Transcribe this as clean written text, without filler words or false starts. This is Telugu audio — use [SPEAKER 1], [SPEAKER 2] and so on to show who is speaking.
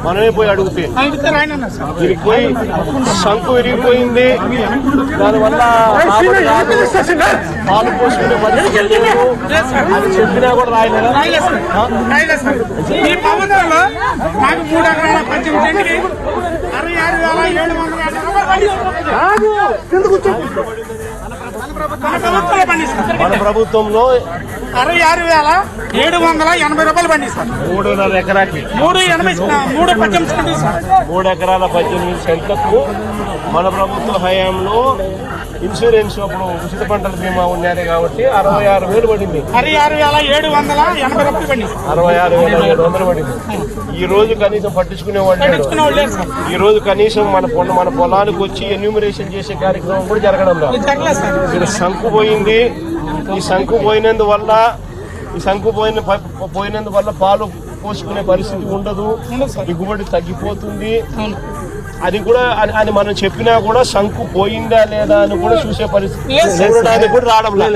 [SPEAKER 1] మనమే పోయి అడిగితే విరిగిపోయి శంకు విరిగిపోయింది, దానివల్ల పాలు పోసుకునే పరిస్థితి అది చెప్పినా కూడా రాయలేదు.
[SPEAKER 2] ఈ ప్రభుత్వంలో నాకు 3 ఎకరాల 18 సెంట్లు 66,780
[SPEAKER 1] మన ప్రభుత్వంలో
[SPEAKER 2] 66,780 రూపాయలు పండిస్తారు.
[SPEAKER 1] 3.5 ఎకరాకి
[SPEAKER 2] 3,18 సెంట్లు సార్.
[SPEAKER 1] 3 ఎకరాల 18 సెంట్లకు మన ప్రభుత్వ హయాంలో ఇన్సూరెన్స్ అప్పుడు ఉచిత పంటల బీమా ఉన్నది కాబట్టి 66,000 పడింది.
[SPEAKER 2] 66,780 రూపాయలు పండిస్తారు.
[SPEAKER 1] 66,700 పడింది. ఈ రోజు కనీసం పట్టించుకునేవాళ్ళు. ఈ రోజు కనీసం మన పొలానికి వచ్చి ఎన్యూమరేషన్ చేసే కార్యక్రమం కూడా జరగడం లేదు. ఇక్కడ శంకు పోయింది. ఈ శంకు పోయినందువల్ల పాలు పోసుకునే పరిస్థితి ఉండదు, దిగుబడి తగ్గిపోతుంది. అది కూడా అని మనం చెప్పినా కూడా శంకు పోయిందా లేదా అని కూడా చూసే పరిస్థితి కూడా రావడం లేదు.